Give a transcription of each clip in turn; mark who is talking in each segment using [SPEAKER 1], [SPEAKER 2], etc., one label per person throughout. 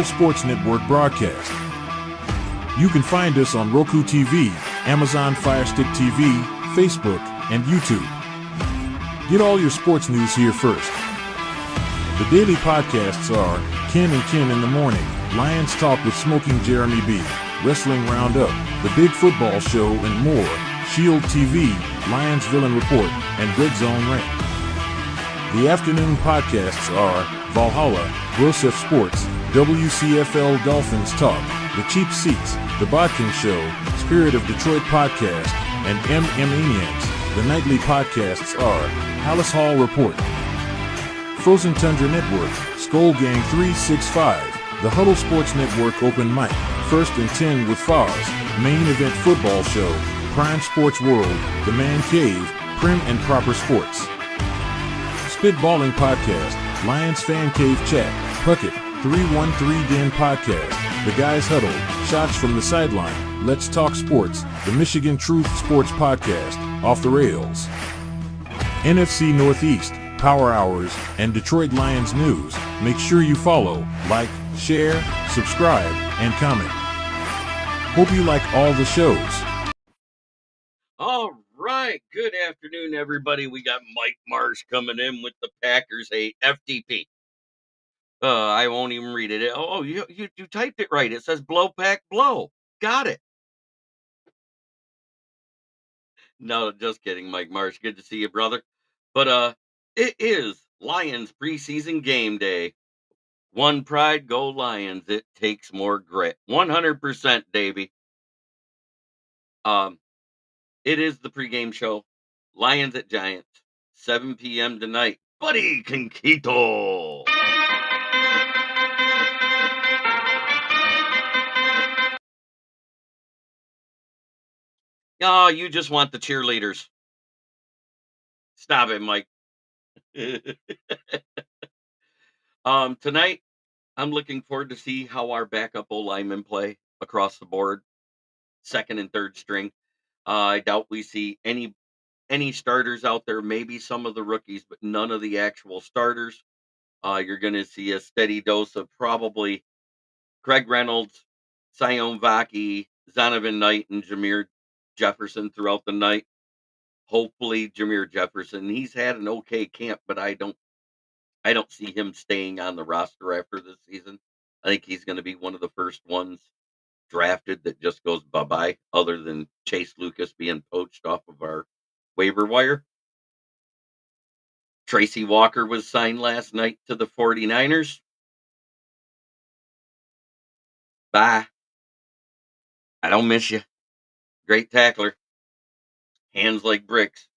[SPEAKER 1] Sports Network broadcast. You can find us on Roku TV, Amazon Fire Stick TV, Facebook, and YouTube. Get all your sports news here first. The daily podcasts are Ken and Ken in the Morning, Lions Talk with Smoking Jeremy B, Wrestling Roundup, The Big Football Show, and more, Shield TV, Lions Villain Report, and Red Zone Rant. The afternoon podcasts are Valhalla, Grosef Sports, WCFL Dolphins Talk, The Cheap Seats, The Bodkin Show, Spirit of Detroit Podcast, and Maniacs. The nightly podcasts are Hallis Hall Report, Frozen Tundra Network, Skull Gang 365, The Huddle Sports Network Open Mic, First and 10 with Foz, Main Event Football Show, Prime Sports World, The Man Cave, Prim and Proper Sports, Spitballing Podcast, Lions Fan Cave Chat, Puckett, 313 Den Podcast, The Guys Huddle, Shots from the Sideline, Let's Talk Sports, The Michigan Truth Sports Podcast, Off the Rails, NFC Northeast, Power Hours, and Detroit Lions News. Make sure you follow, like, share, subscribe, and comment. Hope you like all the shows.
[SPEAKER 2] All right. Good afternoon, everybody. We got Mike Marsh coming in with the Packers hate FTP. I won't even read it. Oh, you typed it right. It says blow pack blow. Got it. No, just kidding, Mike Marsh. Good to see you, brother. But it is Lions preseason game day. One pride, go Lions. It takes more grit. 100%, Davey. It is the pregame show. Lions at Giants, 7 p.m. tonight. Buddy Conquito. Oh, you just want the cheerleaders. Stop it, Mike. Tonight, I'm looking forward to see how our backup O-linemen play across the board, second and third string. I doubt we see any starters out there, maybe some of the rookies, but none of the actual starters. You're going to see a steady dose of probably Craig Reynolds, Sion Vaki, Zonovan Knight, and Jameer Jefferson throughout the night. Hopefully, Jameer Jefferson. He's had an okay camp, but I don't see him staying on the roster after this season. I think he's going to be one of the first ones drafted that just goes bye-bye, other than Chase Lucas being poached off of our waiver wire. Tracy Walker was signed last night to the 49ers. Bye. I don't miss you. Great tackler. Hands like bricks.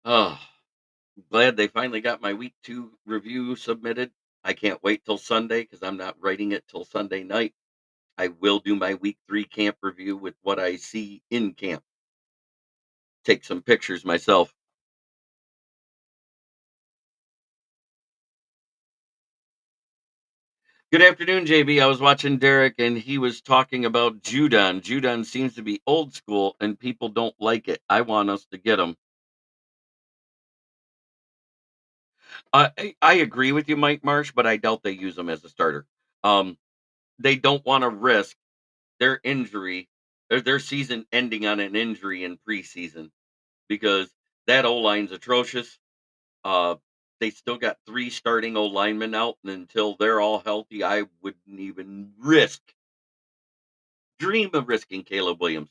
[SPEAKER 2] Oh, glad they finally got my week 2 review submitted. I can't wait till Sunday because I'm not writing it till Sunday night. I will do my week 3 camp review with what I see in camp. Take some pictures myself. Good afternoon, JB. I was watching Derek and he was talking about Judon. Judon seems to be old school and people don't like it. I want us to get him. I agree with you, Mike Marsh, but I doubt they use him as a starter. They don't want to risk their injury or their season ending on an injury in preseason because that O line's atrocious. They still got 3 starting O linemen out, and until they're all healthy, I wouldn't even dream of risking Caleb Williams.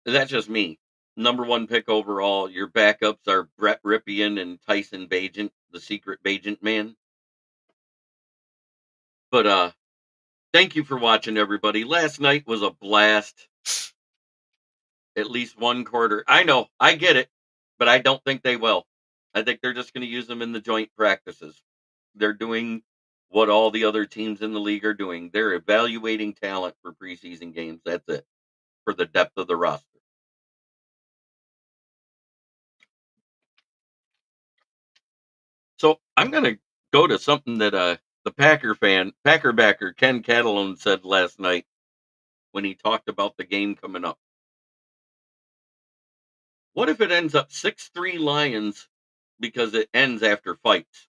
[SPEAKER 2] That's just me. Number 1 pick overall. Your backups are Brett Ripien and Tyson Bagent, the secret Bagent man. But thank you for watching, everybody. Last night was a blast. At least one quarter. I know, I get it, but I don't think they will. I think they're just going to use them in the joint practices. They're doing what all the other teams in the league are doing. They're evaluating talent for preseason games. That's it, for the depth of the roster. So I'm going to go to something that the Packer backer Ken Catalone said last night when he talked about the game coming up. What if it ends up 6-3 Lions because it ends after fights?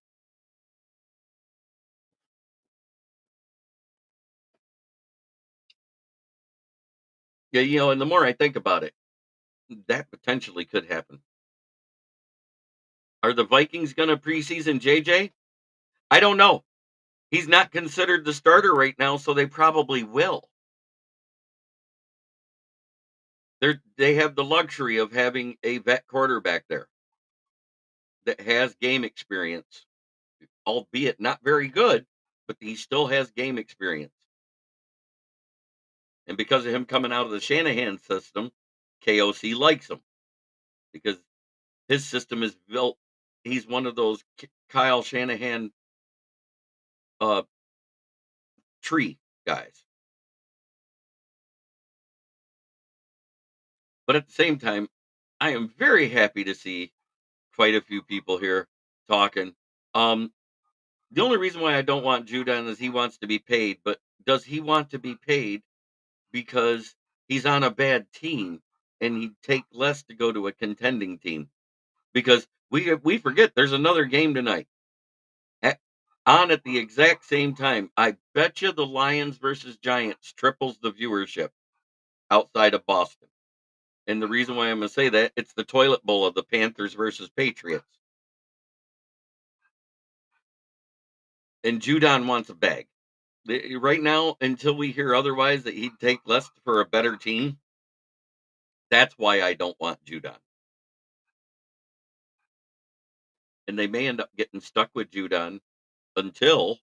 [SPEAKER 2] Yeah, and the more I think about it, that potentially could happen. Are the Vikings going to preseason JJ? I don't know. He's not considered the starter right now, so they probably will. They have the luxury of having a vet quarterback there that has game experience, albeit not very good, but he still has game experience. And because of him coming out of the Shanahan system, KOC likes him because his system is built. He's one of those Kyle Shanahan uh, tree guys. But at the same time, I am very happy to see quite a few people here talking. Um, the only reason why I don't want Judon is he wants to be paid, but does he want to be paid because he's on a bad team and he'd take less to go to a contending team? Because we forget there's another game tonight at, on at the exact same time. I bet you the Lions versus Giants triples the viewership outside of Boston. And the reason why I'm going to say that, it's the toilet bowl of the Panthers versus Patriots. And Judon wants a bag. Right now, until we hear otherwise that he'd take less for a better team, that's why I don't want Judon. And they may end up getting stuck with Judon until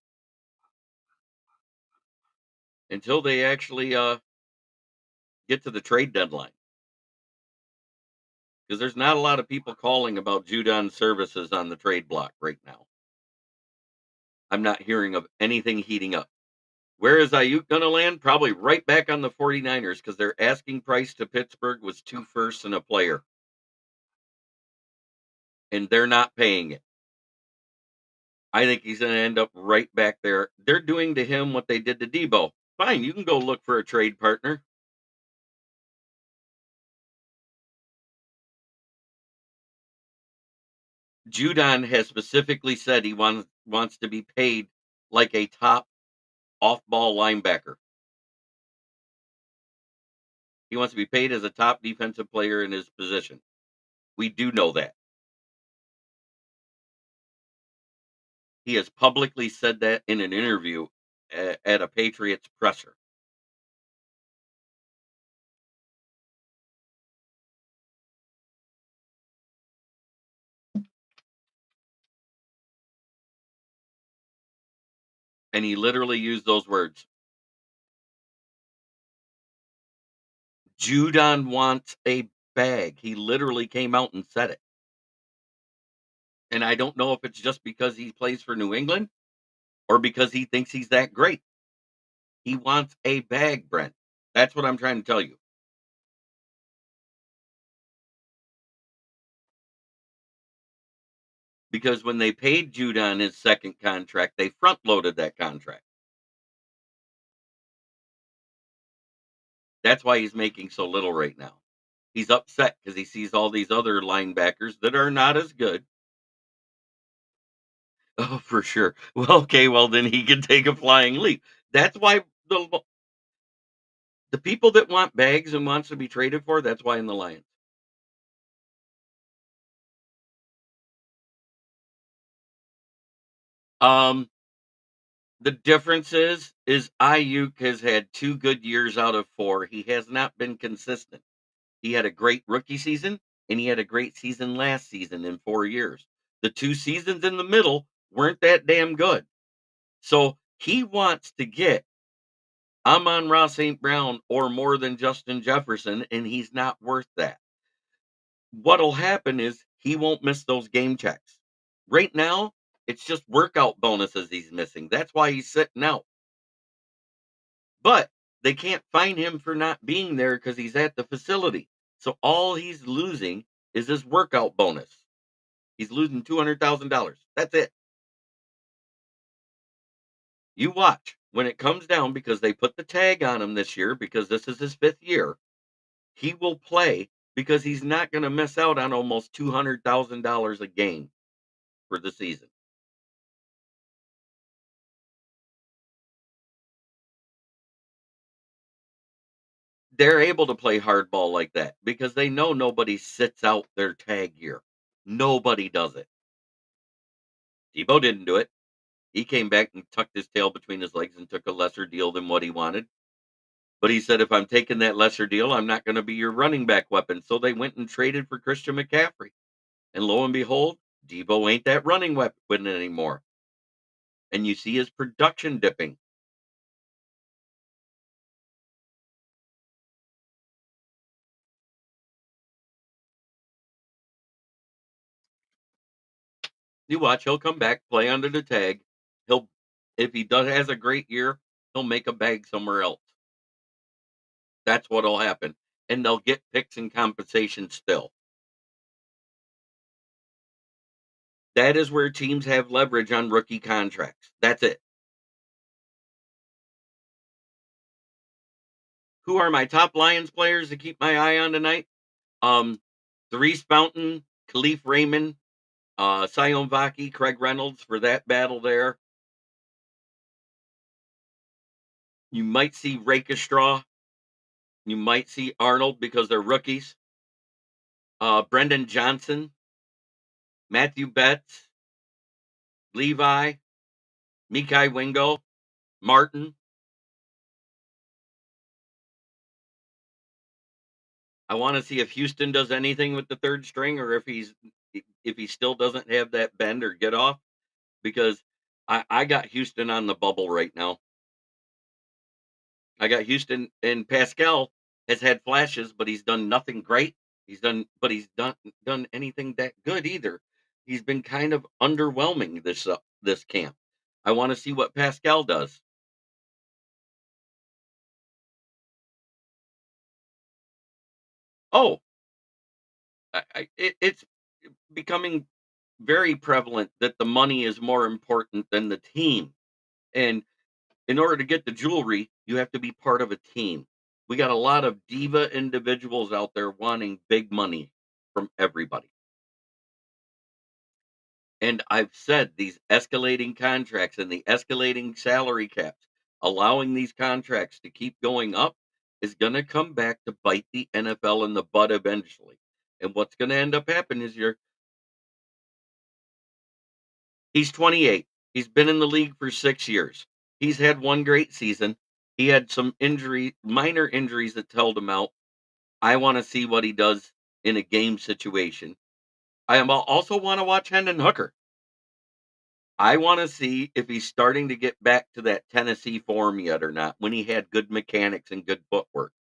[SPEAKER 2] they actually get to the trade deadline. Because there's not a lot of people calling about Judon's services on the trade block right now. I'm not hearing of anything heating up. Where is Ayuk going to land? Probably right back on the 49ers because their asking price to Pittsburgh was 2 firsts and a player. And they're not paying it. I think he's going to end up right back there. They're doing to him what they did to Debo. Fine, you can go look for a trade partner. Judon has specifically said he wants to be paid like a top off-ball linebacker. He wants to be paid as a top defensive player in his position. We do know that. He has publicly said that in an interview at a Patriots presser. And he literally used those words. Judon wants a bag. He literally came out and said it. And I don't know if it's just because he plays for New England or because he thinks he's that great. He wants a bag, Brent. That's what I'm trying to tell you. Because when they paid Judon his second contract, they front loaded that contract. That's why he's making so little right now. He's upset because he sees all these other linebackers that are not as good. Oh, for sure. Well, okay, well then he can take a flying leap. That's why the people that want bags and wants to be traded for, that's why in the Lions. Um, the difference is Ayuk has had 2 good years out of 4. He has not been consistent. He had a great rookie season and he had a great season last season in 4 years. The 2 seasons in the middle weren't that damn good. So he wants to get Amon-Ra St. Brown or more than Justin Jefferson, and he's not worth that. What'll happen is he won't miss those game checks. Right now, it's just workout bonuses he's missing. That's why he's sitting out. But they can't fine him for not being there because he's at the facility. So all he's losing is his workout bonus. He's losing $200,000. That's it. You watch. When it comes down, because they put the tag on him this year, because this is his 5th year, he will play because he's not gonna miss out on almost $200,000 a game for the season. They're able to play hardball like that because they know nobody sits out their tag year. Nobody does it. Debo didn't do it. He came back and tucked his tail between his legs and took a lesser deal than what he wanted. But he said, if I'm taking that lesser deal, I'm not going to be your running back weapon. So they went and traded for Christian McCaffrey. And lo and behold, Debo ain't that running weapon anymore. And you see his production dipping. You watch, he'll come back, play under the tag. He'll, if he does has a great year, he'll make a bag somewhere else. That's what'll happen. And they'll get picks and compensation still. That is where teams have leverage on rookie contracts. That's it. Who are my top Lions players to keep my eye on tonight? Um, Therese Fountain, Khalif Raymond, Sion Vaki, Craig Reynolds for that battle there. You might see Rakestraw. You might see Arnold because they're rookies. Brendan Johnson, Matthew Betts, Levi, Mikai Wingo, Martin. I want to see if Houston does anything with the third string, or if he still doesn't have that bend or get off, because I got Houston on the bubble right now. I got Houston, and Pascal has had flashes, but he's done nothing great. He's done anything that good either. He's been kind of underwhelming this camp. I want to see what Pascal does. Oh, it's becoming very prevalent that the money is more important than the team. And in order to get the jewelry, you have to be part of a team. We got a lot of diva individuals out there wanting big money from everybody. And I've said these escalating contracts and the escalating salary caps, allowing these contracts to keep going up is going to come back to bite the NFL in the butt eventually. And what's going to end up happening is he's 28. He's been in the league for 6 years. He's had one great season. He had some minor injuries that held him out. I want to see what he does in a game situation. Also want to watch Hendon Hooker. I wanna see if he's starting to get back to that Tennessee form yet or not, when he had good mechanics and good footwork.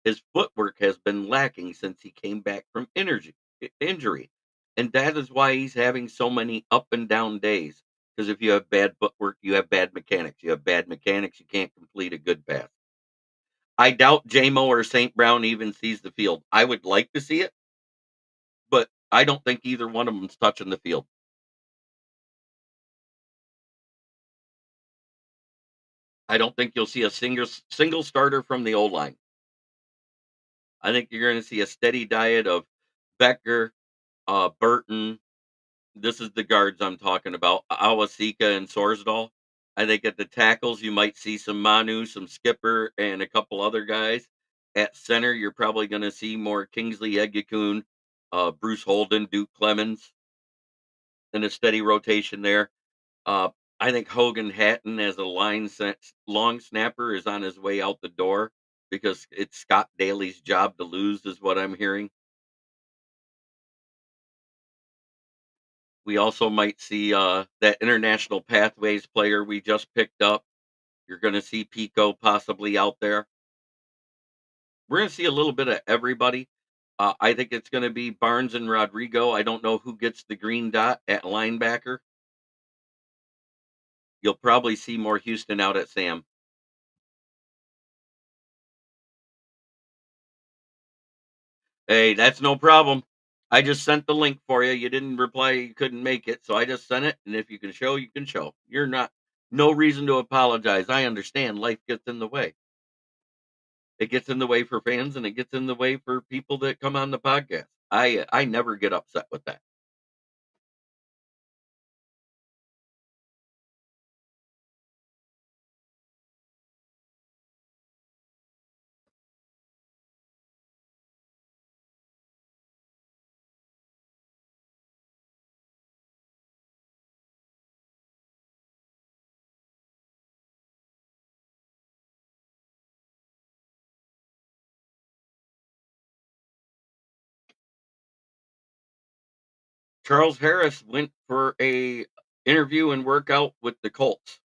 [SPEAKER 2] His footwork has been lacking since he came back from injury, and that is why he's having so many up and down days. Because if you have bad footwork, you have bad mechanics. You have bad mechanics, you can't complete a good pass. I doubt JMO or St. Brown even sees the field. I would like to see it, but I don't think either one of them's touching the field. I don't think you'll see a single starter from the O-line. I think you're going to see a steady diet of Becker, Burton. This is the guards I'm talking about. Awasika and Sorsdal. I think at the tackles you might see some Manu, some Skipper, and a couple other guys. At center, you're probably going to see more Kingsley Egekun, Bruce Holden, Duke Clemens, and a steady rotation there. Uh, I think Hogan Hatton as a long snapper is on his way out the door because it's Scott Daly's job to lose, is what I'm hearing. We also might see that international pathways player we just picked up. You're going to see Pico possibly out there. We're going to see a little bit of everybody. I think it's going to be Barnes and Rodrigo. I don't know who gets the green dot at linebacker. You'll probably see more Houston out at Sam. Hey, that's no problem. I just sent the link for you. You didn't reply, you couldn't make it. So I just sent it. And if you can show, you can show. You're not No reason to apologize. I understand life gets in the way. It gets in the way for fans and it gets in the way for people that come on the podcast. I never get upset with that. Charles Harris went for a interview and workout with the Colts.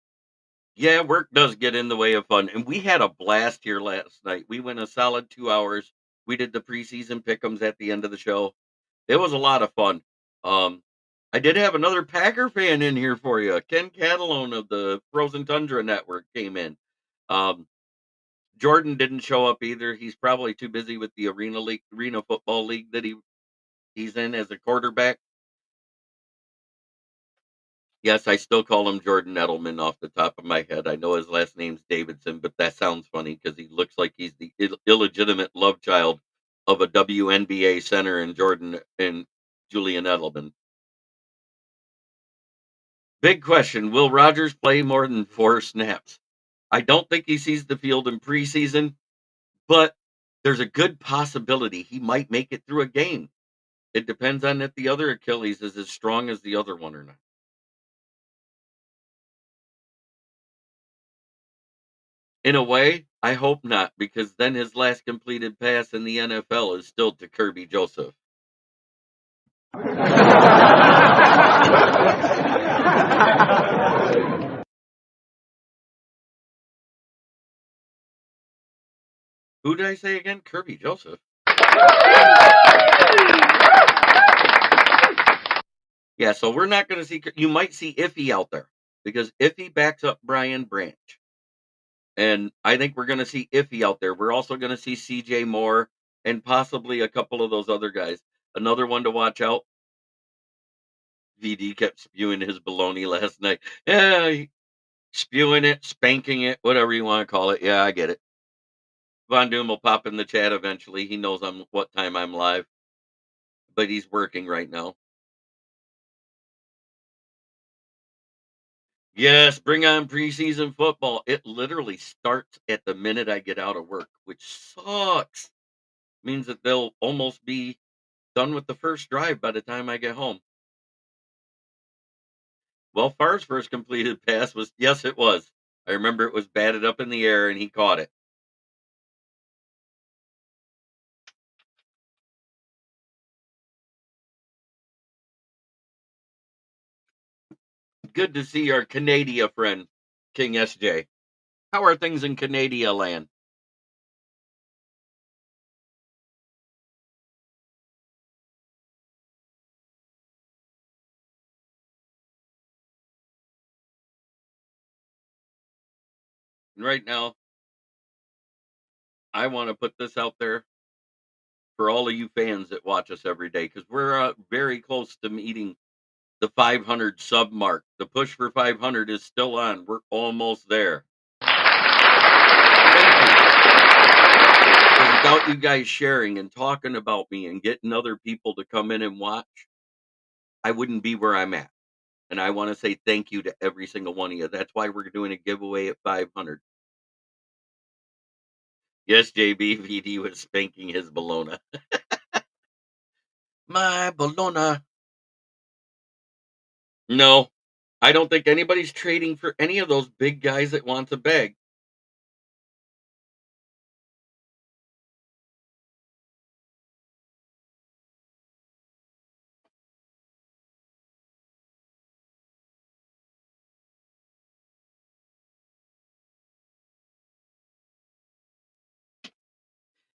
[SPEAKER 2] Yeah, work does get in the way of fun, and we had a blast here last night. We went a solid 2 hours. We did the preseason pick'ems at the end of the show. It was a lot of fun. Um, I did have another Packer fan in here for you. Ken Catalone of the Frozen Tundra Network came in. Um, Jordan didn't show up either. He's probably too busy with the arena football league that he's in as a quarterback. Yes, I still call him Jordan Edelman off the top of my head. I know his last name's Davidson, but that sounds funny because he looks like he's the illegitimate love child of a WNBA center and Jordan and Julian Edelman. Big question: will Rodgers play more than 4 snaps? I don't think he sees the field in preseason, but there's a good possibility he might make it through a game. It depends on if the other Achilles is as strong as the other one or not. In a way, I hope not, because then his last completed pass in the NFL is still to Kirby Joseph. Who did I say again? Kirby Joseph. Yeah, so we're not going to see. You might see Iffy out there because Iffy backs up Brian Branch. And I think we're going to see Iffy out there. We're also going to see CJ Moore and possibly a couple of those other guys. Another one to watch out. VD kept spewing his baloney last night. Yeah, spewing it, spanking it, whatever you want to call it. Yeah, I get it. Von Doom will pop in the chat eventually. He knows what time I'm live, but he's working right now. Yes, bring on preseason football. It literally starts at the minute I get out of work, which sucks. Means that they'll almost be done with the first drive by the time I get home. Well, Farr's first completed pass was, yes, it was. I remember it was batted up in the air and he caught it. Good to see our Canada friend, King SJ. How are things in Canada land? And right now, I want to put this out there for all of you fans that watch us every day because we're very close to meeting the 500 sub mark. The push for 500 is still on. We're almost there. Thank you. 'Cause without you guys sharing and talking about me and getting other people to come in and watch, I wouldn't be where I'm at. And I want to say thank you to every single one of you. That's why we're doing a giveaway at 500. Yes, JBVD was spanking his Bologna. My Bologna. No, I don't think anybody's trading for any of those big guys that wants a bag.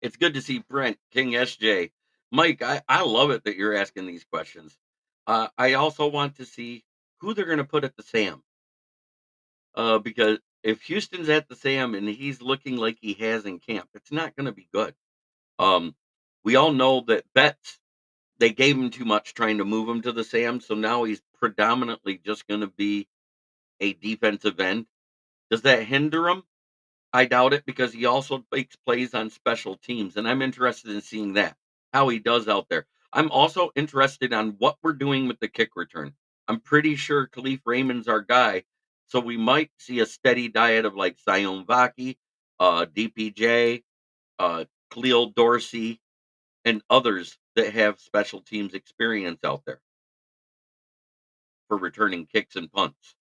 [SPEAKER 2] It's good to see Brent, King SJ. Mike, I love it that you're asking these questions. I also want to see who they're going to put at the Sam. Because if Houston's at the Sam and he's looking like he has in camp, it's not going to be good. Um, we all know that Betts, they gave him too much trying to move him to the Sam. So now he's predominantly just going to be a defensive end. Does that hinder him? I doubt it because he also makes plays on special teams, and I'm interested in seeing that, how he does out there. I'm also interested on what we're doing with the kick return. I'm pretty sure Khalif Raymond's our guy, so we might see a steady diet of like Sion Vaki, DPJ, Khalil Dorsey, and others that have special teams experience out there for returning kicks and punts.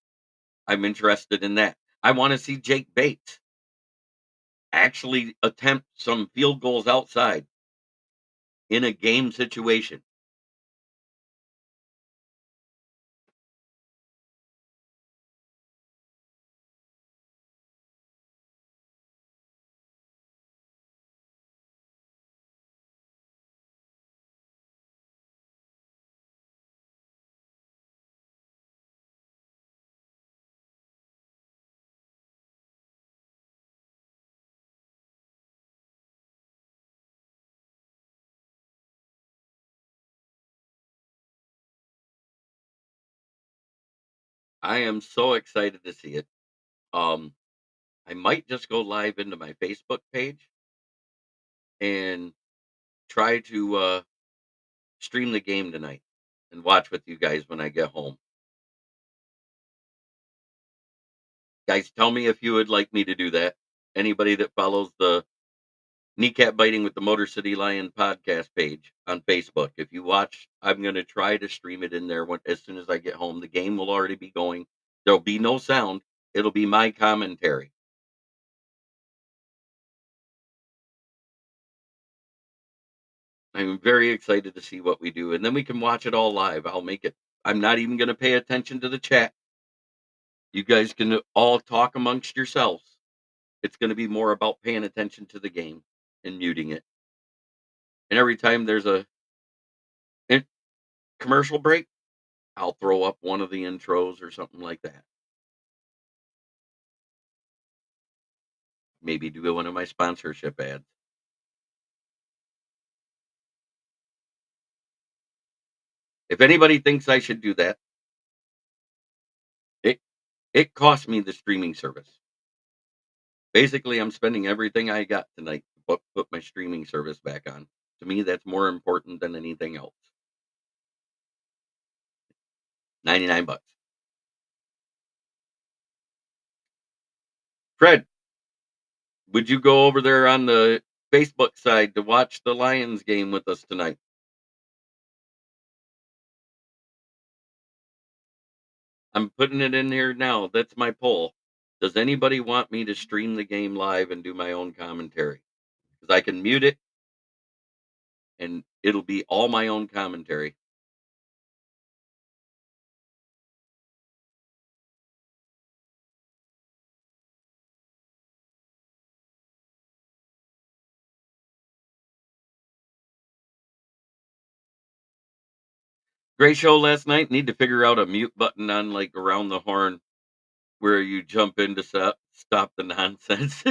[SPEAKER 2] I'm interested in that. I want to see Jake Bates actually attempt some field goals outside in a game situation. I am so excited to see it. Um, I might just go live into my Facebook page and try to stream the game tonight and watch with you guys when I get home. Guys, tell me if you would like me to do that. Anybody that follows the Kneecap Biting with the Motor City Lion podcast page on Facebook. If you watch, I'm going to try to stream it in there as soon as I get home. The game will already be going. There'll be no sound. It'll be my commentary. I'm very excited to see what we do, and then we can watch it all live. I'll make it. I'm not even going to pay attention to the chat. You guys can all talk amongst yourselves. It's going to be more about paying attention to the game and muting it. And every time there's a in- commercial break, I'll throw up one of the intros or something like that. Maybe do one of my sponsorship ads. If anybody thinks I should do that, it it costs me the streaming service. Basically, I'm spending everything I got tonight to put my streaming service back on. To me, that's more important than anything else. 99 bucks. Fred, would you go over there on the Facebook side to watch the Lions game with us tonight? I'm putting it in here now. That's my poll. Does anybody want me to stream the game live and do my own commentary? Because I can mute it and it'll be all my own commentary. Great show last night. Need to figure out a mute button on like around the horn where you jump in to stop the nonsense.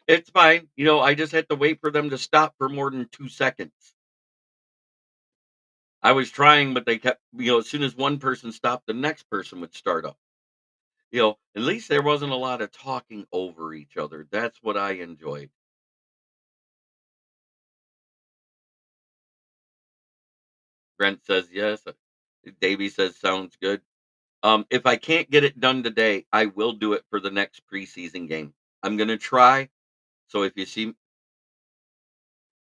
[SPEAKER 2] It's fine. I just had to wait for them to stop for more than 2 seconds. I was trying, but they kept, as soon as one person stopped, the next person would start up. At least there wasn't a lot of talking over each other. That's what I enjoyed. Brent says yes. Davey says sounds good. If I can't get it done today, I will do it for the next preseason game. I'm gonna try. So if you see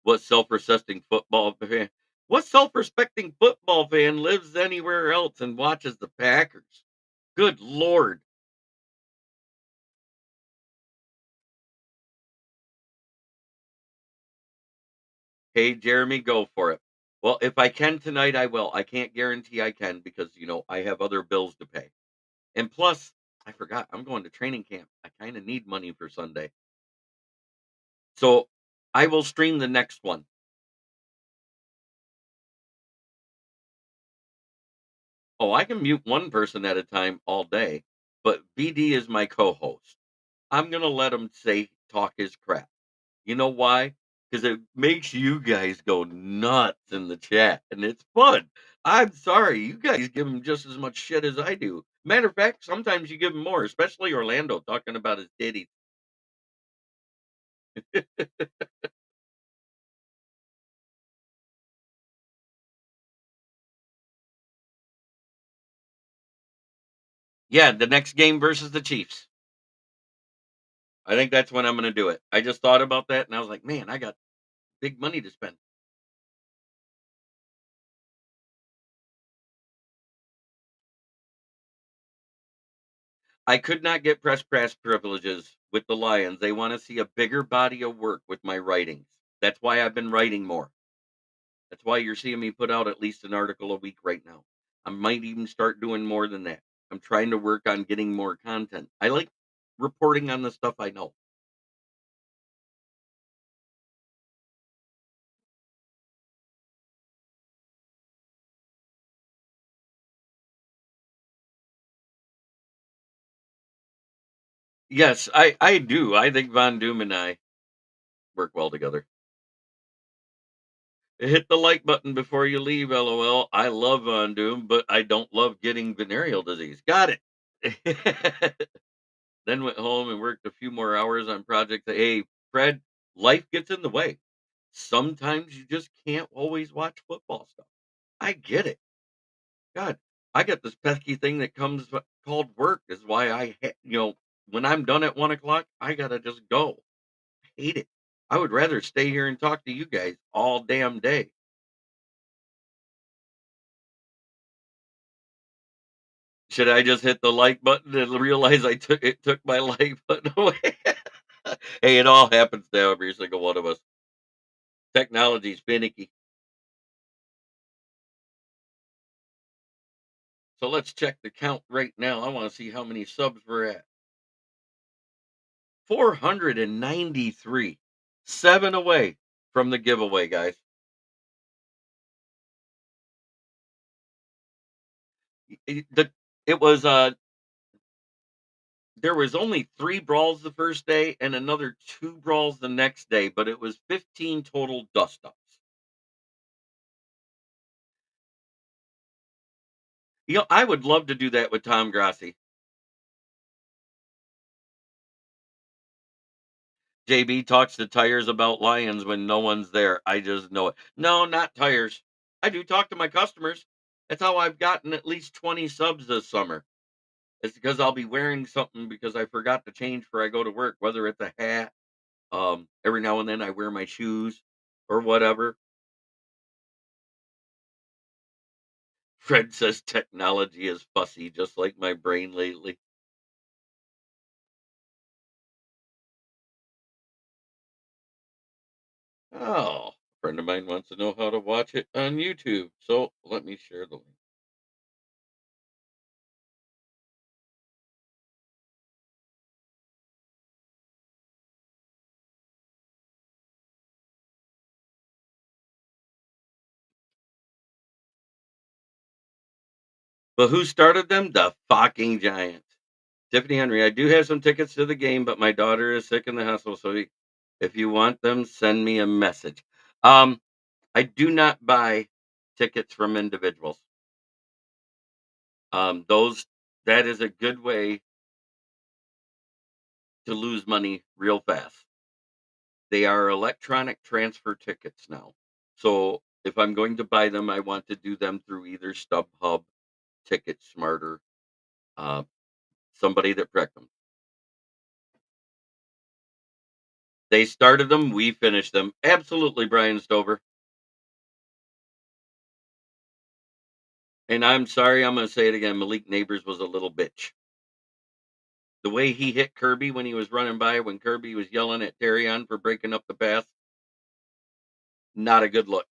[SPEAKER 2] what self-respecting football fan, what self-respecting football fan lives anywhere else and watches the Packers? Good Lord. Hey, Jeremy, go for it. Well, if I can tonight, I will. I can't guarantee I can because, I have other bills to pay. And plus, I forgot, I'm going to training camp. I kind of need money for Sunday. So I will stream the next one. Oh, I can mute one person at a time all day, but BD is my co-host. I'm gonna let him talk his crap. You know why? because it makes you guys go nuts in the chat, and it's fun. I'm sorry, you guys give him just as much shit as I do. Matter of fact, sometimes you give him more, especially Orlando talking about his titties. Yeah, the next game versus the Chiefs. I think that's when I'm gonna do it. I just thought about that and I was like, man, I got big money to spend. I could not get press pass privileges with the Lions. They want to see a bigger body of work with my writings. That's why I've been writing more. That's why you're seeing me put out at least an article a week right now. I might even start doing more than that. I'm trying to work on getting more content. I like reporting on the stuff I know. Yes, I do. I think Von Doom and I work well together. Hit the like button before you leave, LOL. I love Von Doom, but I don't love getting venereal disease. Got it. Then went home and worked a few more hours on projects. Hey, Fred, life gets in the way. Sometimes you just can't always watch football stuff. I get it. God, I got this pesky thing that comes called work. Is why when I'm done at 1 o'clock, I gotta just go. I hate it. I would rather stay here and talk to you guys all damn day. Should I just hit the like button and realize I took my like button away? Hey, it all happens to every single one of us. Technology's finicky. So let's check the count right now. I want to see how many subs we're at. 493. 7 away from the giveaway, guys. It was there was only 3 brawls the first day and another 2 brawls the next day, but it was 15 total dust ups. I would love to do that with Tom Grassi. JB talks to Tires about Lions when no one's there. I just know it. No, not Tires. I do talk to my customers. That's how I've gotten at least 20 subs this summer. It's because I'll be wearing something because I forgot to change before I go to work, whether it's a hat. Every now and then I wear my shoes or whatever. Fred says technology is fussy, just like my brain lately. Oh, a friend of mine wants to know how to watch it on YouTube. So let me share the link. But who started them? The fucking Giants. Tiffany Henry, I do have some tickets to the game, but my daughter is sick in the hospital. So if you want them, send me a message. Um, I do not buy tickets from individuals. Those that is a good way to lose money real fast. They are electronic transfer tickets now. So if I'm going to buy them, I want to do them through either StubHub, Ticket Smarter, uh, somebody that wrecked them. They started them, we finished them. Absolutely, Brian Stover. And I'm sorry, I'm going to say it again. Malik Neighbors was a little bitch. The way he hit Kirby when he was running by, when Kirby was yelling at Terrion for breaking up the pass, not a good look.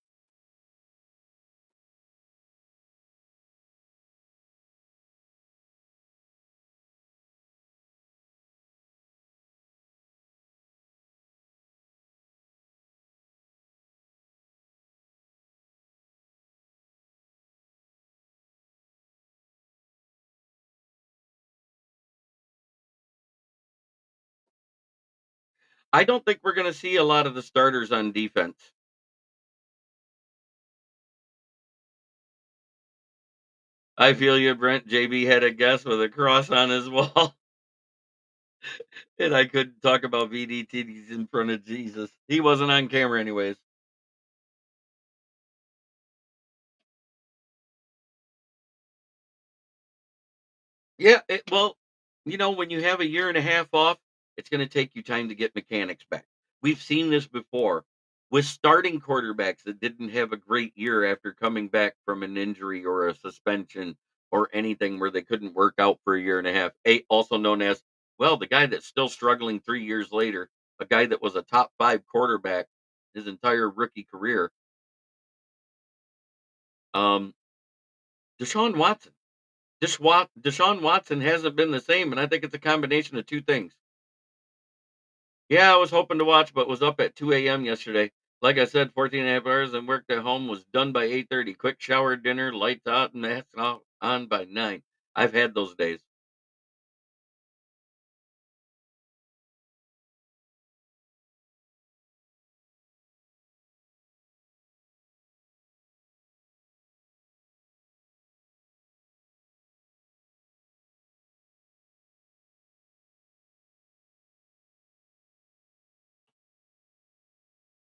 [SPEAKER 2] I don't think we're gonna see a lot of the starters on defense. I feel you, Brent. JB had a guess with a cross on his wall, and I couldn't talk about VDTs in front of Jesus. He wasn't on camera anyways. Yeah, well, when you have a year and a half off, it's going to take you time to get mechanics back. We've seen this before with starting quarterbacks that didn't have a great year after coming back from an injury or a suspension or anything where they couldn't work out for a year and a half. Also known as, well, the guy that's still struggling 3 years later, a guy that was a top five quarterback his entire rookie career, um, Deshaun Watson. Deshaun Watson hasn't been the same, and I think it's a combination of two things. Yeah, I was hoping to watch, but was up at 2 a.m. yesterday. Like I said, 14 and a half hours and worked at home, was done by 8:30. Quick shower, dinner, lights out, and that's on by 9. I've had those days.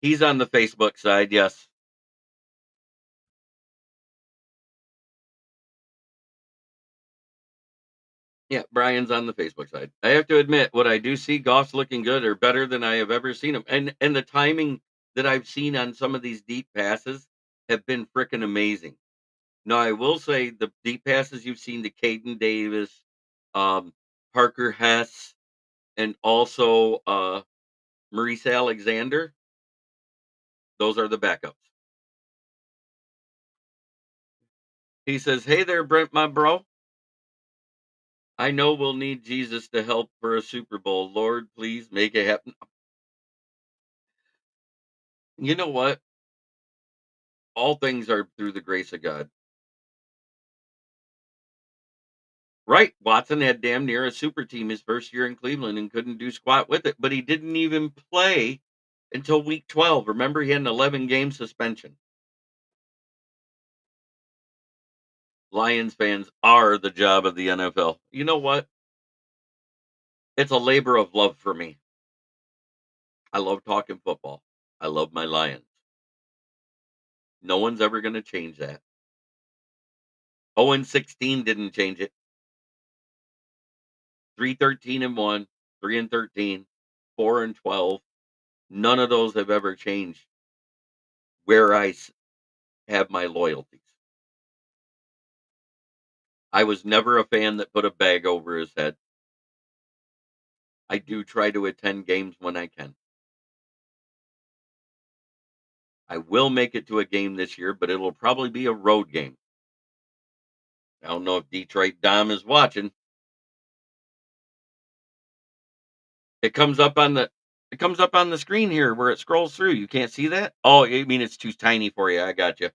[SPEAKER 2] He's on the Facebook side, yes. Yeah, Brian's on the Facebook side. I have to admit, what I do see, Goff's looking good or better than I have ever seen him. And the timing that I've seen on some of these deep passes have been freaking amazing. Now, I will say the deep passes you've seen to Caden Davis, um, Parker Hess, and also Maurice Alexander, those are the backups. He says, "Hey there, Brent, my bro. I know we'll need Jesus to help for a Super Bowl. Lord, please make it happen." You know what? All things are through the grace of God. Right. Watson had damn near a super team his first year in Cleveland and couldn't do squat with it, but he didn't even play until week 12. Remember, he had an 11-game suspension. Lions fans are the job of the NFL. You know what? It's a labor of love for me. I love talking football. I love my Lions. No one's ever going to change that. 0-16 didn't change it. 3-13-1, 3-13, 4-12. None of those have ever changed where have my loyalties. I was never a fan that put a bag over his head. I do try to attend games when I can. I will make it to a game this year, but it'll probably be a road game. I don't know if Detroit Dom is watching. It comes up on the screen here where it scrolls through. You can't see that? Oh, you mean it's too tiny for you. I got you.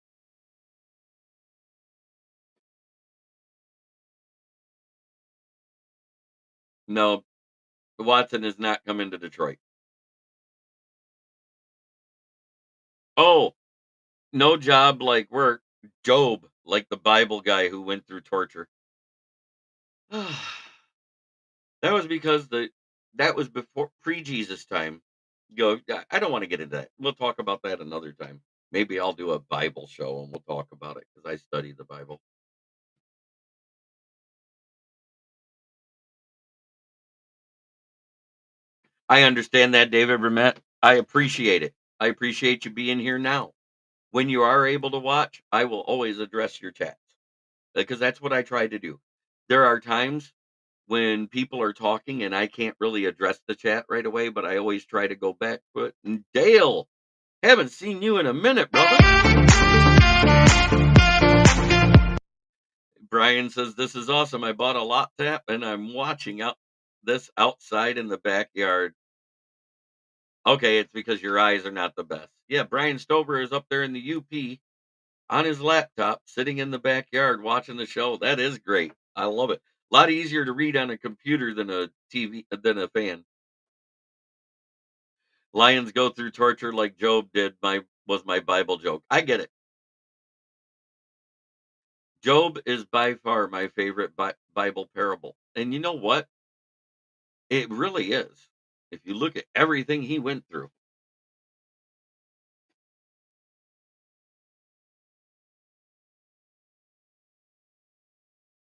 [SPEAKER 2] No, Watson is not coming to Detroit. Oh, no job like work. Job, like the Bible guy who went through torture. That was because that was before pre-Jesus time. I don't want to get into that. We'll talk about that another time. Maybe I'll do a Bible show and we'll talk about it because I study the Bible. I understand that, David Remett. I appreciate it. I appreciate you being here now. When you are able to watch, I will always address your chats because that's what I try to do. There are times when people are talking and I can't really address the chat right away, but I always try to go back to it. And Dale, haven't seen you in a minute, brother. Brian says, "This is awesome. I bought a lot tap and I'm watching out this outside in the backyard." Okay, it's because your eyes are not the best. Yeah, Brian Stover is up there in the UP on his laptop, sitting in the backyard watching the show. That is great. I love it. A lot easier to read on a computer than a TV than a fan. Lions go through torture like Job did. My Bible joke. I get it. Job is by far my favorite Bible parable. And you know what? It really is. If you look at everything he went through,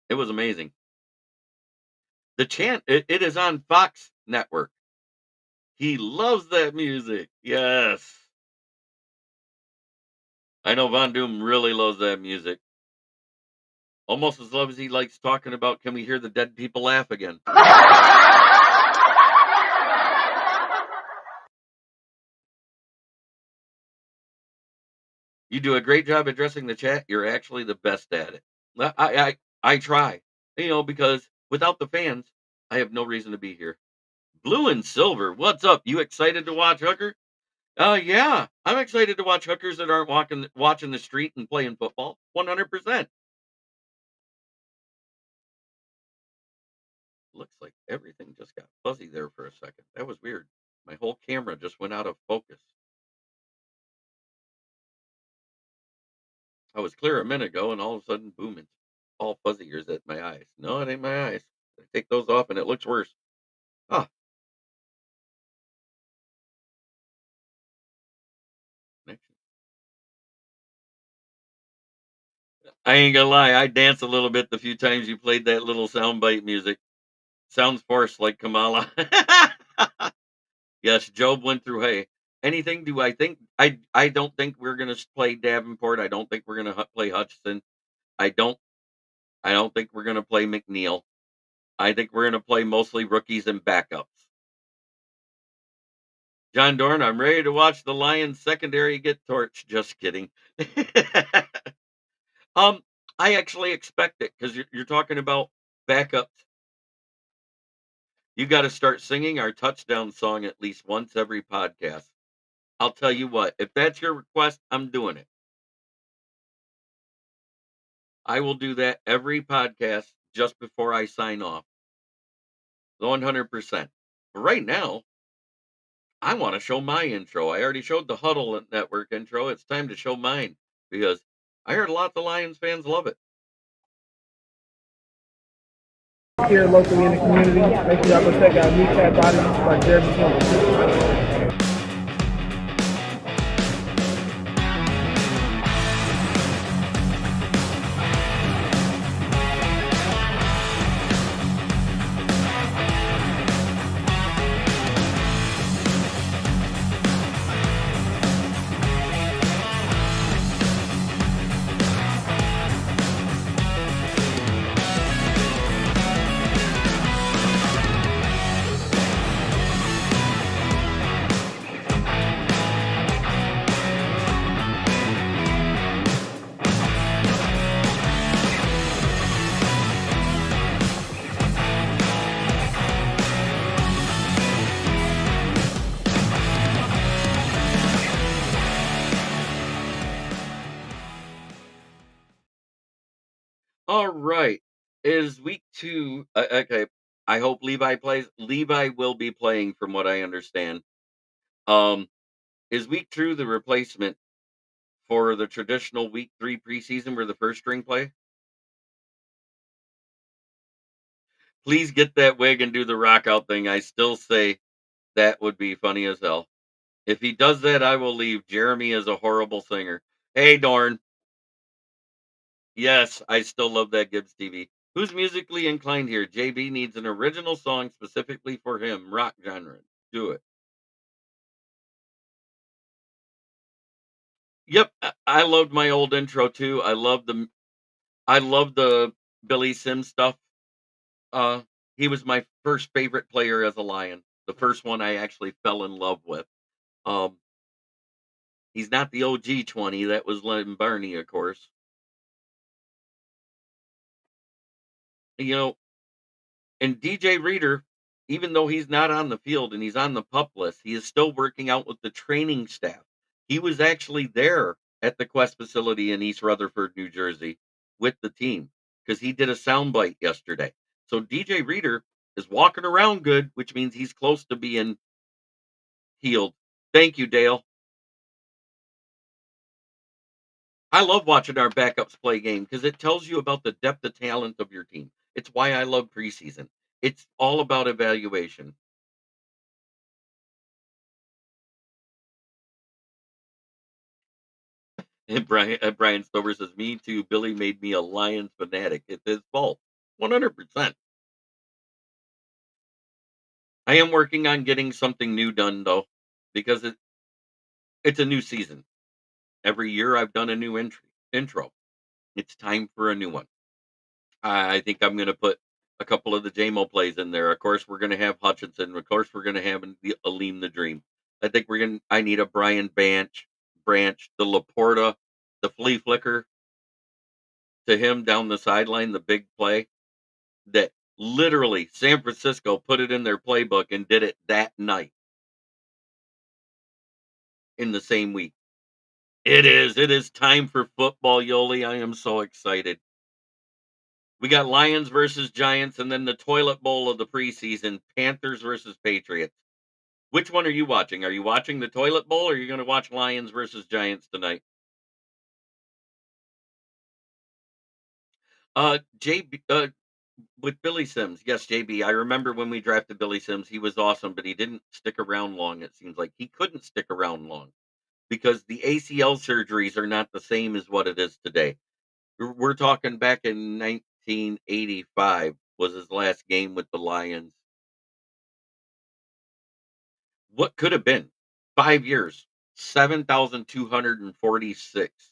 [SPEAKER 2] it was amazing. The chant, it is on Fox Network. He loves that music. Yes. I know Von Doom really loves that music. Almost as love as he likes talking about, can we hear the dead people laugh again? You do a great job addressing the chat. You're actually the best at it. I try, because without the fans, I have no reason to be here. Blue and silver, what's up? You excited to watch Hooker? Yeah, I'm excited to watch hookers that aren't watching the street and playing football. 100%. Looks like everything just got fuzzy there for a second. That was weird. My whole camera just went out of focus. I was clear a minute ago, and all of a sudden, boom! It's all fuzzy. Or is that my eyes? No, it ain't my eyes. I take those off, and it looks worse. Ah, connection. I ain't gonna lie. I danced a little bit the few times you played that little soundbite music. Sounds forced like Kamala. Yes, Job went through. Hey, anything? Do I think? I don't think we're gonna play Davenport. I don't think we're gonna play Hutchinson. I don't. I don't think we're gonna play McNeil. I think we're gonna play mostly rookies and backups. John Dorn, I'm ready to watch the Lions secondary get torched. Just kidding. um, I actually expect it because you're talking about backups. You got to start singing our touchdown song at least once every podcast. I'll tell you what, if that's your request, I'm doing it. I will do that every podcast just before I sign off. 100%. But right now, I want to show my intro. I already showed the Huddle Network intro. It's time to show mine because I heard a lot of the Lions fans love it.
[SPEAKER 3] Here locally in the community, make sure y'all go check out New Cat Bodies by Jeremy Campbell.
[SPEAKER 2] All right. Is week 2 okay, I hope Levi plays. Levi will be playing from what I understand. Um, is week 2 the replacement for the traditional week 3 preseason where the first string play? Please get that wig and do the rock out thing. I still say that would be funny as hell. If he does that, I will leave. Jeremy is a horrible singer. Hey, Dorn. Yes, I still love that Gibbs TV. Who's musically inclined here? JB needs an original song specifically for him. Rock genre. Do it. Yep, I loved my old intro too. I love the Billy Sims stuff. Uh, he was my first favorite player as a Lion. The first one I actually fell in love with. Um, he's not the OG 20. That was Len Barney, of course. You know, and DJ Reader, even though he's not on the field and he's on the pup list, he is still working out with the training staff. He was actually there at the Quest facility in East Rutherford, New Jersey, with the team because he did a soundbite yesterday. So DJ Reader is walking around good, which means he's close to being healed. Thank you, Dale. I love watching our backups play game because it tells you about the depth of talent of your team. It's why I love preseason. It's all about evaluation. And Brian Stover says, "Me too. Billy made me a Lions fanatic. It's his fault. 100%. I am working on getting something new done though, because it's a new season. Every year I've done a new intro. It's time for a new one. I think I'm going to put a couple of the JMO plays in there. Of course, we're going to have Hutchinson. Of course, we're going to have the Aleem the Dream. I think we're going. I need a Brian Branch, the Laporta, the flea flicker to him down the sideline, the big play that literally San Francisco put it in their playbook and did it that night in the same week. It is. It is time for football, Yoli. I am so excited. We got Lions versus Giants, and then the toilet bowl of the preseason, Panthers versus Patriots. Which one are you watching? Are you watching the toilet bowl, or are you going to watch Lions versus Giants tonight? JB, with Billy Sims, yes, JB. I remember when we drafted Billy Sims, he was awesome, but he didn't stick around long. It seems like he couldn't stick around long because the ACL surgeries are not the same as what it is today. We're talking back in 1985 was his last game with the Lions. What could have been 5 years, 7,246,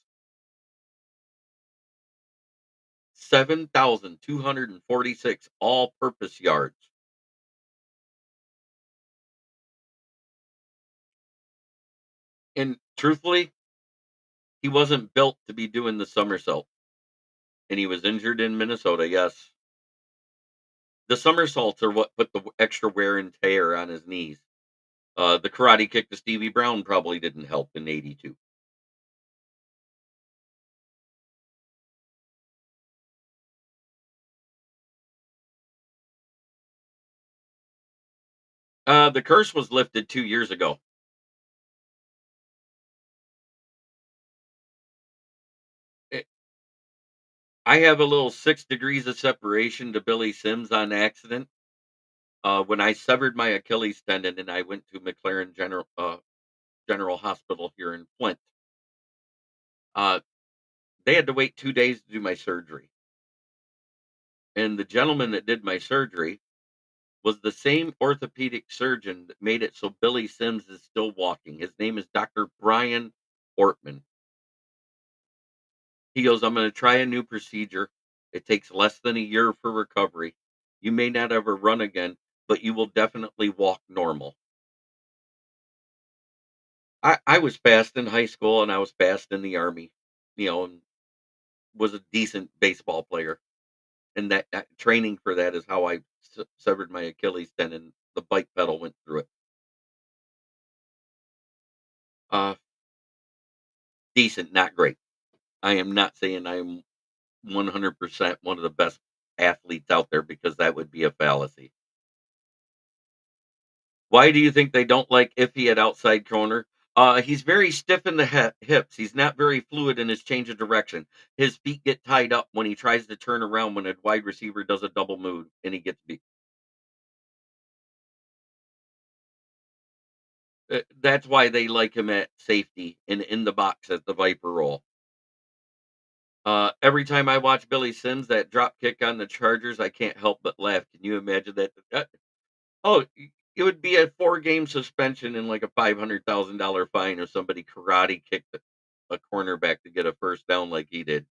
[SPEAKER 2] 7,246 all-purpose yards. And truthfully, he wasn't built to be doing the somersault. And he was injured in Minnesota, yes. The somersaults are what put the extra wear and tear on his knees. The karate kick to Stevie Brown probably didn't help in '82. The curse was lifted 2 years ago. Eh, I have a little 6 degrees of separation to Billy Sims on accident. When I severed my Achilles tendon and I went to McLaren General Hospital here in Flint, uh, they had to wait 2 days to do my surgery. And the gentleman that did my surgery was the same orthopedic surgeon that made it so Billy Sims is still walking. His name is Dr. Brian Ortman. He goes, "I'm going to try a new procedure. It takes less than a year for recovery. You may not ever run again, but you will definitely walk normal." I was fast in high school and I was fast in the army, and was a decent baseball player. And that training for that is how I severed my Achilles tendon. The bike pedal went through it. Uh, Decent, not great. I am not saying I'm 100% one of the best athletes out there because that would be a fallacy. Why do you think they don't like Iffy at outside corner? He's very stiff in the hips. He's not very fluid in his change of direction. His feet get tied up when he tries to turn around when a wide receiver does a double move and he gets beat. That's why they like him at safety and in the box at the Viper role. Every time I watch Billy Sims, that drop kick on the Chargers, I can't help but laugh. Can you imagine that? Oh, it would be a 4-game suspension and like a $500,000 fine if somebody karate kicked a cornerback to get a first down like he did.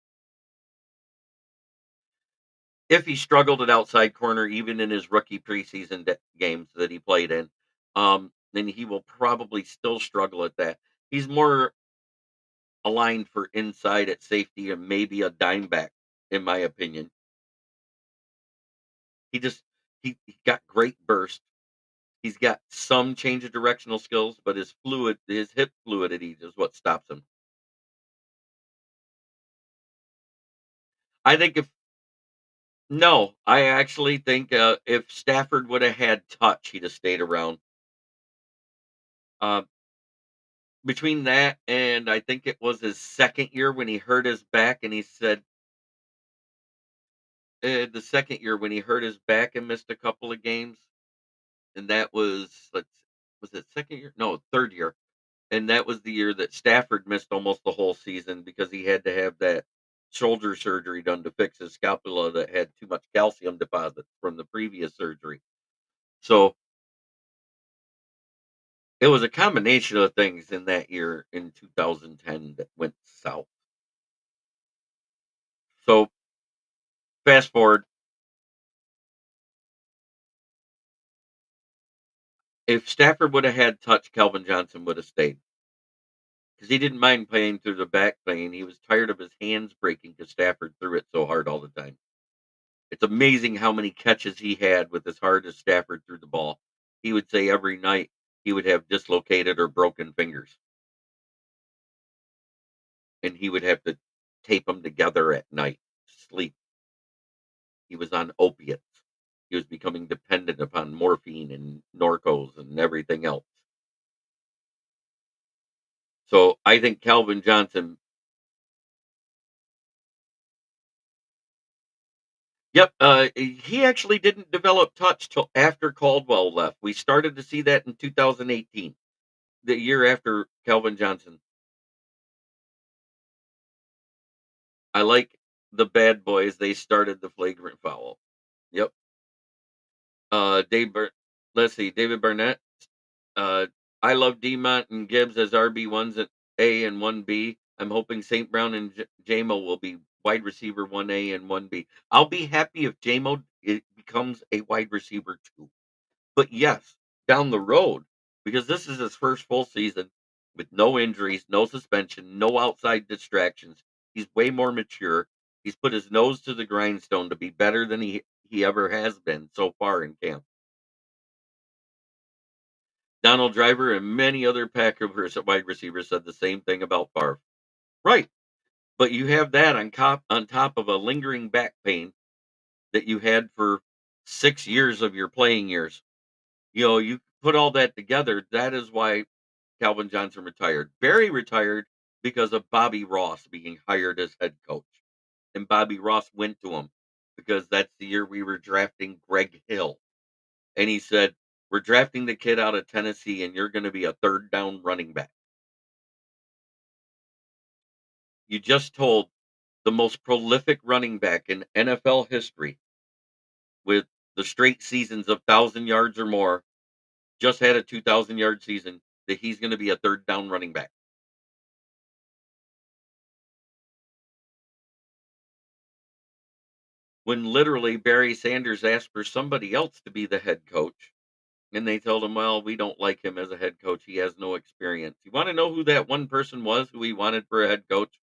[SPEAKER 2] If he struggled at outside corner, even in his rookie preseason games that he played in, then he will probably still struggle at that. He's more aligned for inside at safety and maybe a dime back, in my opinion. He just he got great burst. He's got some change of directional skills, but his hip fluidity is what stops him. I think if No, I actually think if Stafford would have had touch, he'd have stayed around. between that and I think it was his second year when he hurt his back, and he said the second year when he hurt his back and missed a couple of games, and that was it second year? No, third year. And that was the year that Stafford missed almost the whole season because he had to have that shoulder surgery done to fix his scapula that had too much calcium deposits from the previous surgery. So it was a combination of things in that year in 2010 that went south. So fast forward, if Stafford would have had touch, Calvin Johnson would have stayed because he didn't mind playing through the back pain. He was tired of his hands breaking because Stafford threw it so hard all the time. It's amazing how many catches he had with as hard as Stafford threw the ball. He would say every night he would have dislocated or broken fingers, and he would have to tape them together at night to sleep. He was on opiates. He was becoming dependent upon morphine and Norcos and everything else. So I think Calvin Johnson. Yep, he actually didn't develop touch till after Caldwell left. We started to see that in 2018, the year after Calvin Johnson. I like the bad boys. They started the flagrant foul. Yep. Dave. Let's see. David Barnett. Uh, I love Demont and Gibbs as RB1s at A and 1B. I'm hoping St. Brown and JMO will be wide receiver 1A and 1B. I'll be happy if JMO becomes a wide receiver 2. But yes, down the road, because this is his first full season with no injuries, no suspension, no outside distractions. He's way more mature. He's put his nose to the grindstone to be better than he ever has been so far in camp. Donald Driver and many other Packers at wide receivers said the same thing about Favre. Right. But you have that on top of a lingering back pain that you had for 6 years of your playing years. You put all that together. That is why Calvin Johnson retired. Barry retired because of Bobby Ross being hired as head coach. And Bobby Ross went to him because that's the year we were drafting Greg Hill. And he said, "We're drafting the kid out of Tennessee, and you're going to be a third down running back." You just told the most prolific running back in NFL history with the straight seasons of 1,000 yards or more, just had a 2,000-yard season, that he's going to be a third down running back. When literally Barry Sanders asked for somebody else to be the head coach, and they told him, "Well, we don't like him as a head coach. He has no experience." You want to know who that one person was who he wanted for a head coach?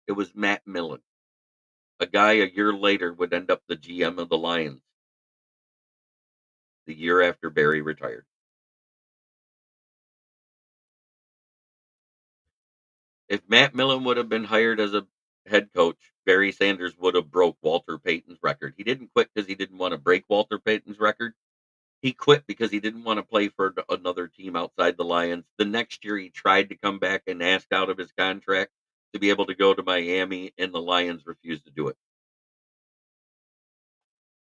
[SPEAKER 2] It was Matt Millen. A guy a year later would end up the GM of the Lions the year after Barry retired. If Matt Millen would have been hired as a head coach, Barry Sanders would have broke Walter Payton's record. He didn't quit because he didn't want to break Walter Payton's record. He quit because he didn't want to play for another team outside the Lions. The next year, he tried to come back and ask out of his contract to be able to go to Miami, and the Lions refused to do it.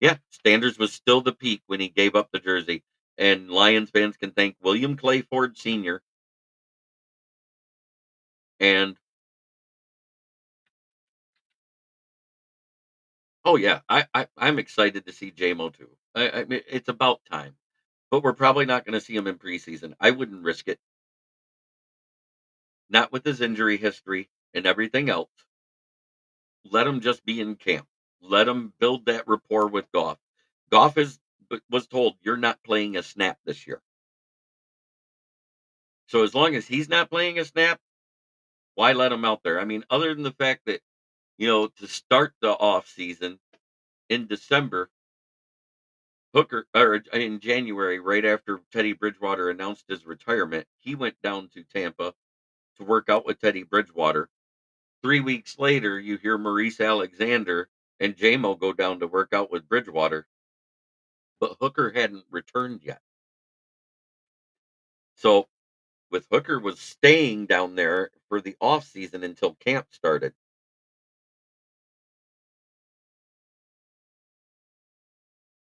[SPEAKER 2] Yeah, Sanders was still the peak when he gave up the jersey, and Lions fans can thank William Clay Ford Sr. and oh yeah, I'm excited to see JMO too. I mean, it's about time, but we're probably not going to see him in preseason. I wouldn't risk it, not with his injury history and everything else. Let him just be in camp. Let him build that rapport with Goff. Goff was told, "You're not playing a snap this year." So as long as he's not playing a snap, why let him out there? I mean, other than the fact that, to start the off season in December, Hooker, or in January, right after Teddy Bridgewater announced his retirement, he went down to Tampa to work out with Teddy Bridgewater. 3 weeks later, you hear Maurice Alexander and JMO go down to work out with Bridgewater, but Hooker hadn't returned yet. So with Hooker was staying down there for the off season until camp started.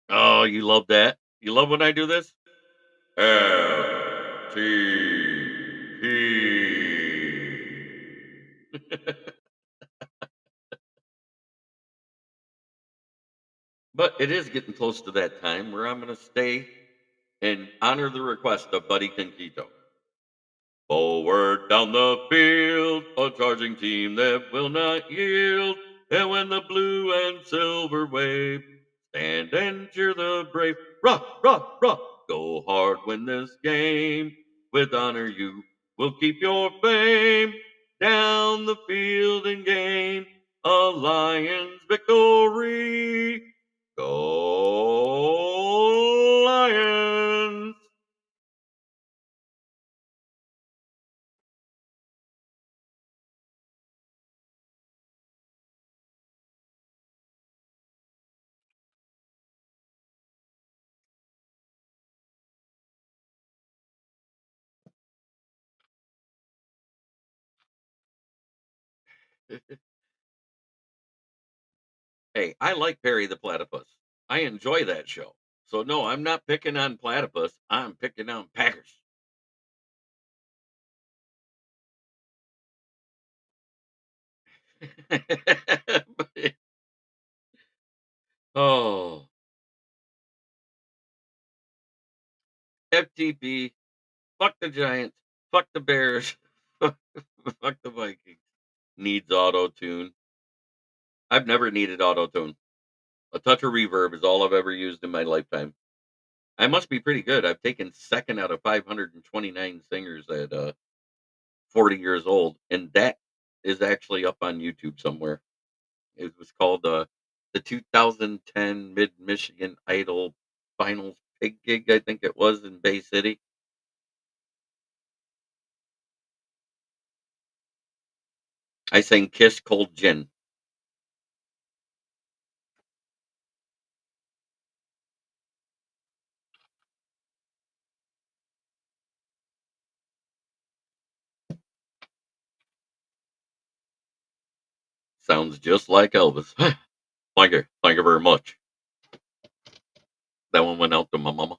[SPEAKER 2] Oh, you love that? You love when I do this? LTP. But it is getting close to that time where I'm going to stay and honor the request of Buddy Conquito. Forward down the field, a charging team that will not yield. And when the blue and silver wave, stand and cheer the brave. Rock, rock, rock, go hard, win this game. With honor you will keep your fame. Down the field and gain a Lions victory. Go Lions! Hey, I like Perry the Platypus. I enjoy that show. So no, I'm not picking on Platypus. I'm picking on Packers. Oh, FTP. Fuck the Giants. Fuck the Bears. Fuck the Vikings. Needs auto tune. I've never needed auto tune. A touch of reverb is all I've ever used in my lifetime. I must be pretty good. I've taken second out of 529 singers at 40 years old, and that is actually up on YouTube somewhere. It was called the 2010 Mid Michigan Idol Finals Pig Gig, I think it was in Bay City. I sang Kiss Cold Gin. Sounds just like Elvis. Thank you. Thank you very much. That one went out to my mama.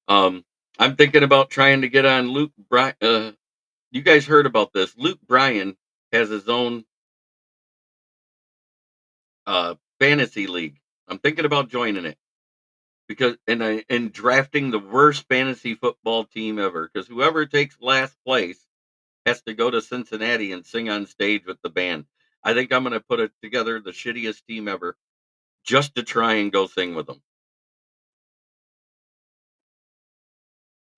[SPEAKER 2] Um, I'm thinking about trying to get on Luke Bryan. You guys heard about this? Luke Bryan has his own fantasy league. I'm thinking about joining it because and drafting the worst fantasy football team ever. Because whoever takes last place has to go to Cincinnati and sing on stage with the band. I think I'm going to put it together the shittiest team ever just to try and go sing with them.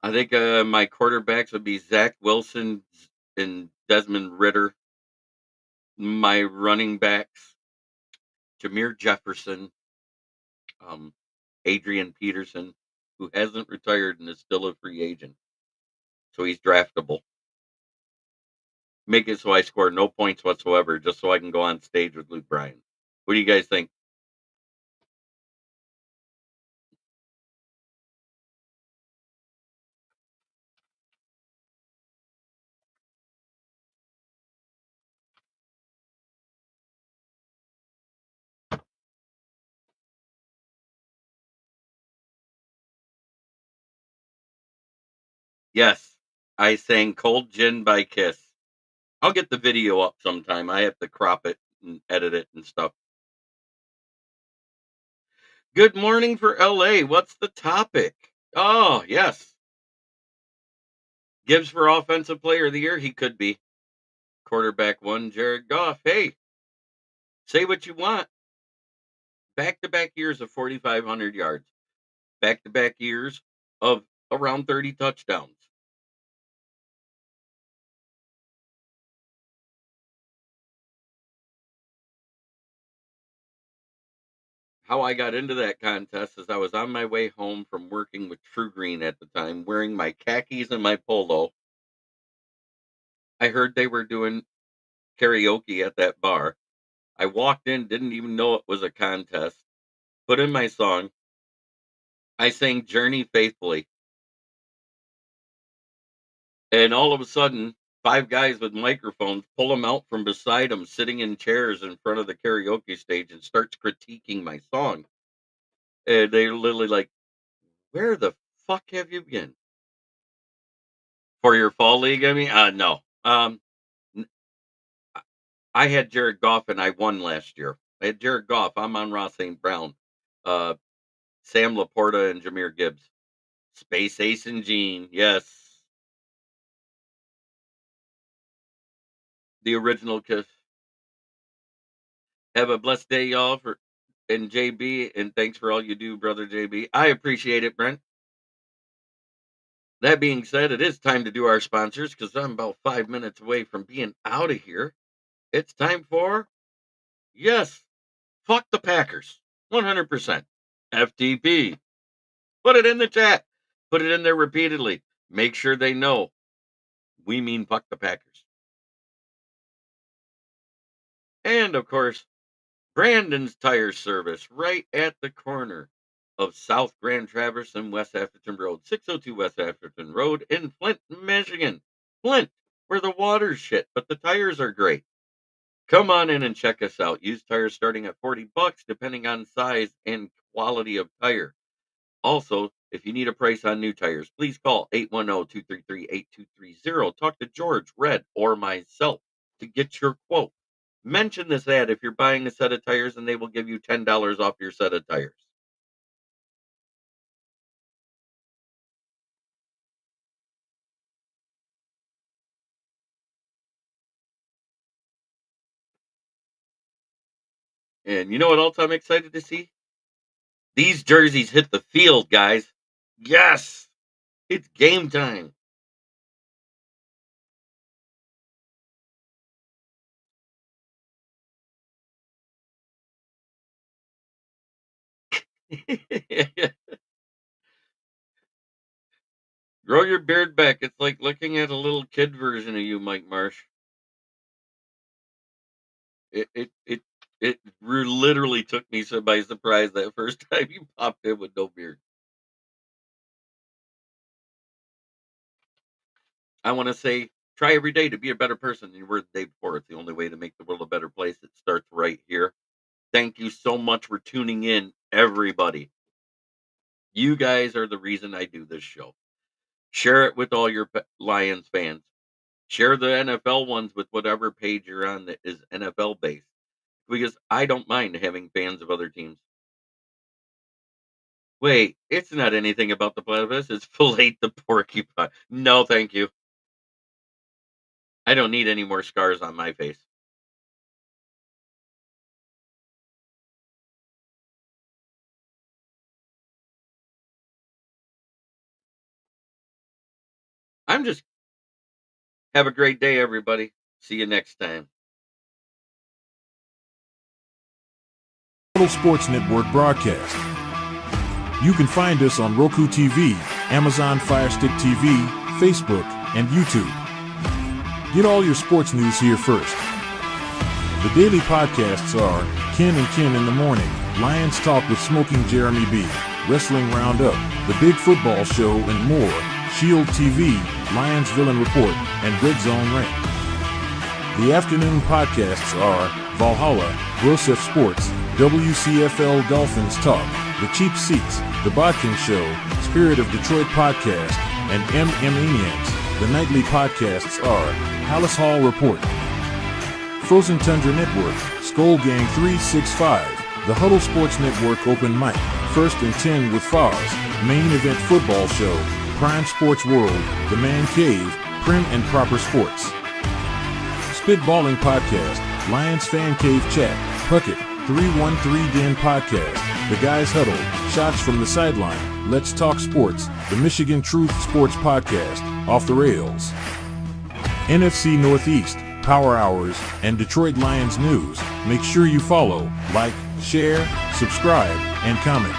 [SPEAKER 2] I think my quarterbacks would be Zach Wilson and Desmond Ritter. My running backs, Jameer Jefferson, um, Adrian Peterson, who hasn't retired and is still a free agent. So he's draftable. Make it so I score no points whatsoever, just so I can go on stage with Luke Bryan. What do you guys think? Yes, I sang Cold Gin by Kiss. I'll get the video up sometime. I have to crop it and edit it and stuff. Good morning for LA. What's the topic? Oh, yes. Gibbs for Offensive Player of the Year. He could be. Quarterback one, Jared Goff. Hey, say what you want. Back to back years of 4,500 yards. Back to back years of around 30 touchdowns. How I got into that contest is I was on my way home from working with True Green at the time, wearing my khakis and my polo. I heard they were doing karaoke at that bar. I walked in, didn't even know it was a contest, put in my song. I sang Journey faithfully. And all of a sudden, 5 guys with microphones pull them out from beside them, sitting in chairs in front of the karaoke stage, and starts critiquing my song. And they're literally like, "Where the fuck have you been for your fall league?" I mean, no. N- I had Jared Goff and I won last year. I had Jared Goff. I'm on Ross St. Brown, uh, Sam Laporta, and Jameer Gibbs. Space Ace and Gene. Yes, the original Kiss. Have a blessed day, y'all. And JB, and thanks for all you do, brother JB. I appreciate it, Brent. That being said, it is time to do our sponsors because I'm about 5 minutes away from being out of here. It's time for, yes, fuck the Packers. 100%. FTP. Put it in the chat. Put it in there repeatedly. Make sure they know we mean fuck the Packers. And of course, Brandon's Tire Service right at the corner of South Grand Traverse and West Atherton Road, 602 West Atherton Road in Flint, Michigan. Flint, where the water's shit, but the tires are great. Come on in and check us out. Used tires starting at $40 depending on size and quality of tire. Also, if you need a price on new tires, please call 810-233-8230. Talk to George, Red, or myself to get your quote. Mention this ad if you're buying a set of tires, and they will give you $10 off your set of tires. And you know what else I'm excited to see? These jerseys hit the field, guys. Yes, it's game time. Grow your beard back. It's like looking at a little kid version of you, Mike Marsh. It literally took me by surprise that first time you popped in with no beard. I want to say, try every day to be a better person than you were the day before. It's the only way to make the world a better place. It starts right here. Thank you so much for tuning in, everybody. You guys are the reason I do this show. Share it with all your Lions fans. Share the NFL ones with whatever page you're on that is NFL based. Because I don't mind having fans of other teams. Wait, it's not anything about the platypus. It's fillet the porcupine. No, thank you. I don't need any more scars on my face. Have a great day, everybody. See you next time.
[SPEAKER 1] Total Sports Network broadcast. You can find us on Roku TV, Amazon Fire Stick TV, Facebook, and YouTube. Get all your sports news here first. The daily podcasts are Ken and Ken in the Morning, Lions Talk with Smoking Jeremy B, Wrestling Roundup, The Big Football Show, and more, Shield TV, Lions Villain Report, and Red Zone Rant. The afternoon podcasts are Valhalla, Grosef Sports, WCFL Dolphins Talk, The Cheap Seats, The Bodkin Show, Spirit of Detroit Podcast, and MM Maniacs. The nightly podcasts are Palace Hall Report, Frozen Tundra Network, Skull Gang 365, The Huddle Sports Network Open Mic, First and 10 with Foz, Main Event Football Show, Prime Sports World, The Man Cave, Prim and Proper Sports. Spitballing Podcast, Lions Fan Cave Chat, Puckett, 313 Den Podcast, The Guys Huddle, Shots from the Sideline, Let's Talk Sports, The Michigan Truth Sports Podcast, Off the Rails, NFC Northeast, Power Hours, and Detroit Lions News. Make sure you follow, like, share, subscribe, and comment.